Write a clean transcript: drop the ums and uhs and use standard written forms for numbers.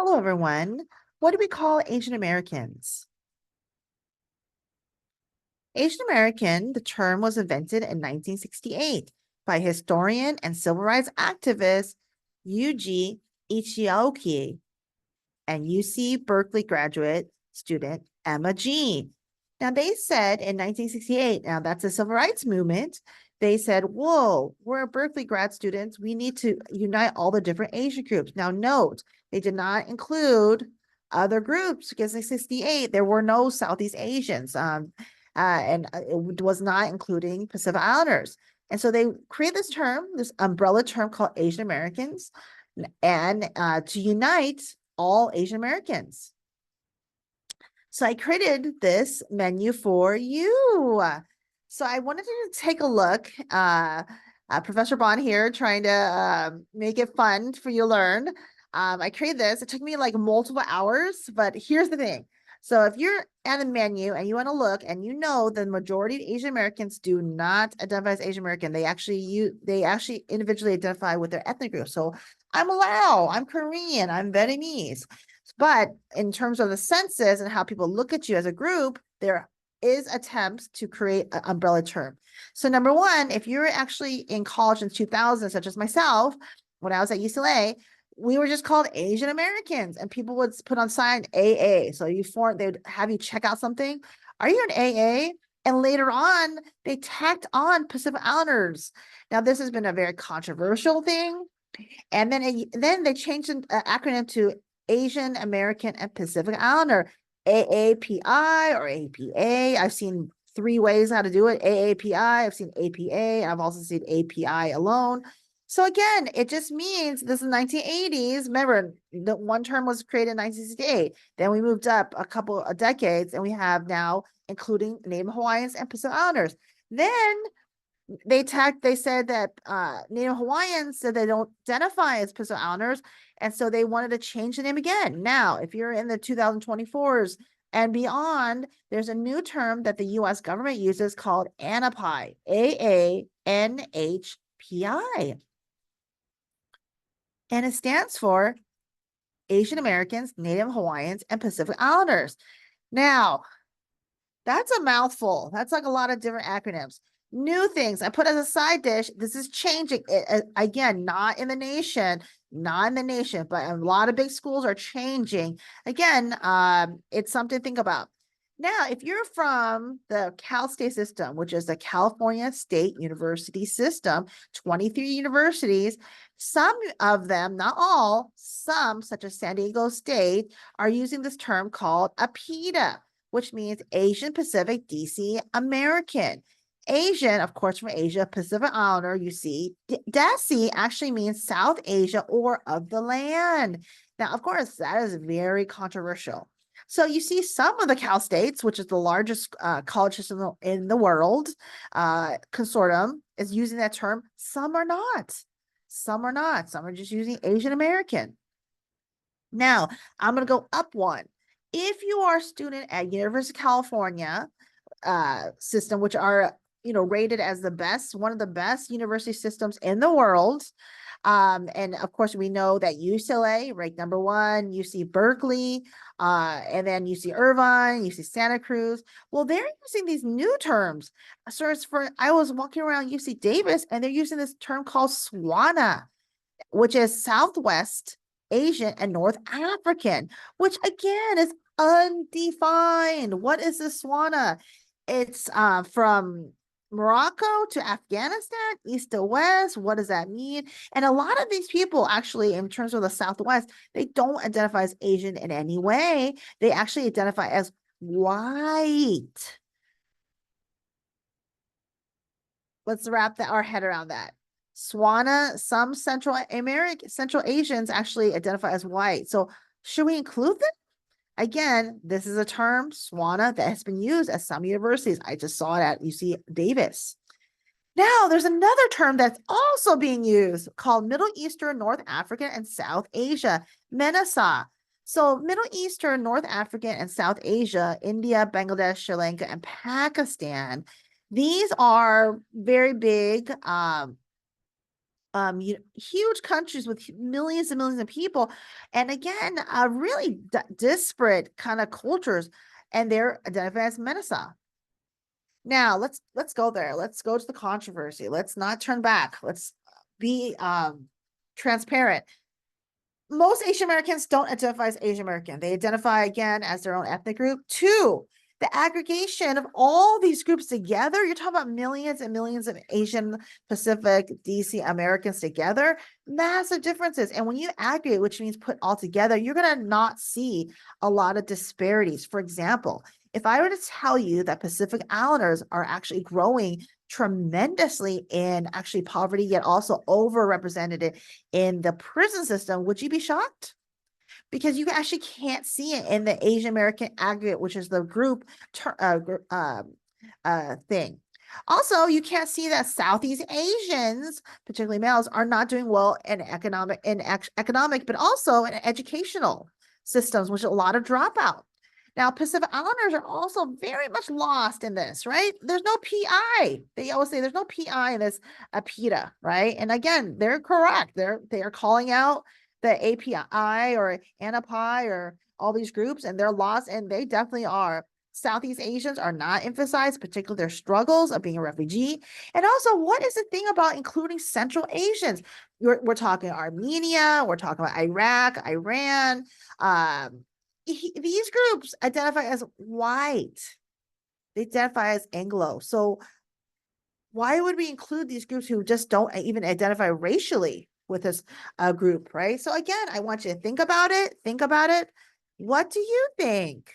Hello, everyone. What do we call Asian Americans? Asian American, the term was invented in 1968 by historian and civil rights activist Yuji Ichioki and UC Berkeley graduate student Emma Jean. Now, they said in 1968, now that's a civil rights movement, they said, whoa, we're Berkeley grad students. We need to unite all the different Asian groups. Now, note, they did not include other groups because in 68, there were no Southeast Asians. And it was not including Pacific Islanders. And so they created this term, this umbrella term called Asian Americans, and to unite all Asian Americans. So I created this menu for you. So I wanted to take a look. Professor Bond here trying to make it fun for you to learn. I created this. It took me like multiple hours, but here's the thing. So if you're at a menu and you want to look and you know the majority of Asian Americans do not identify as Asian American, they actually individually identify with their ethnic group. So I'm Lao, I'm Korean, I'm Vietnamese. But in terms of the census and how people look at you as a group, there is attempts to create an umbrella term. So number one, if you're actually in college in 2000, such as myself, when I was at UCLA, we were just called Asian Americans, and people would put on sign AA. So they'd have you check out something. Are you an AA? And later on, they tacked on Pacific Islanders. Now, this has been a very controversial thing. And then they changed the acronym to Asian American and Pacific Islander, AAPI or APA. I've seen three ways how to do it. AAPI, I've seen APA, I've also seen API alone. So again, it just means this is 1980s. Remember, the one term was created in 1968. Then we moved up a couple of decades, and we have now including Native Hawaiians and Pacific Islanders. Then they said that Native Hawaiians said they don't identify as Pacific Islanders, and so they wanted to change the name again. Now, if you're in the 2024s and beyond, there's a new term that the U.S. government uses called ANHPI, AANHPI. And it stands for Asian Americans, Native Hawaiians, and Pacific Islanders. Now, that's a mouthful. That's like a lot of different acronyms. New things I put as a side dish. This is changing it again, not in the nation, but a lot of big schools are changing. Again, it's something to think about. Now, if you're from the Cal State system, which is the California State University system, 23 universities, some of them, not all, some, such as San Diego State, are using this term called APIDA, which means Asian Pacific DC American. Asian, of course, from Asia, Pacific Islander, you see. DESI actually means South Asia or of the land. Now, of course, that is very controversial. So you see some of the Cal States, which is the largest college system in the world, consortium, is using that term. Some are not. Some are not. Some are just using Asian American. Now, I'm going to go up one. If you are a student at University of California system, which are rated as the best, one of the best university systems in the world. And of course, we know that UCLA ranked number one, UC Berkeley, and then UC Irvine, UC Santa Cruz. Well, they're using these new terms. So I was walking around UC Davis, and they're using this term called SWANA, which is Southwest Asian and North African, which again is undefined. What is the SWANA? It's from Morocco to Afghanistan, east to west. What does that mean? And a lot of these people actually, in terms of the Southwest, they don't identify as Asian in any way. They actually identify as white. Let's wrap our head around that. SWANA, some Central Asians actually identify as white. So should we include them? Again, this is a term, SWANA, that has been used at some universities. I just saw it at UC Davis. Now, there's another term that's also being used called Middle Eastern, North African, and South Asia, MENSA. So Middle Eastern, North African, and South Asia, India, Bangladesh, Sri Lanka, and Pakistan. These are very big huge countries with millions and millions of people, and again, really disparate kind of cultures, and they're identified as MENSA. Now let's go there. Let's go to the controversy. Let's not turn back. Let's be transparent. Most Asian Americans don't identify as Asian American. They identify again as their own ethnic group. Two, the aggregation of all these groups together, you're talking about millions and millions of Asian Pacific DC Americans together, massive differences. And when you aggregate, which means put all together, you're going to not see a lot of disparities. For example, if I were to tell you that Pacific Islanders are actually growing tremendously in actually poverty, yet also overrepresented in the prison system, would you be shocked? Because you actually can't see it in the Asian American aggregate, which is the group thing. Also, you can't see that Southeast Asians, particularly males, are not doing well in economic, but also in educational systems, which is a lot of dropout. Now, Pacific Islanders are also very much lost in this, right? There's no PI. They always say there's no PI in this APIDA, right? And again, they're correct. They are calling out the API or ANAPI or all these groups, and they're lost, and they definitely are. Southeast Asians are not emphasized, particularly their struggles of being a refugee. And also, what is the thing about including Central Asians? We're talking Armenia, we're talking about Iraq, Iran. These groups identify as white. They identify as Anglo. So why would we include these groups who just don't even identify racially with this group, right? So again, I want you to think about it. Think about it. What do you think?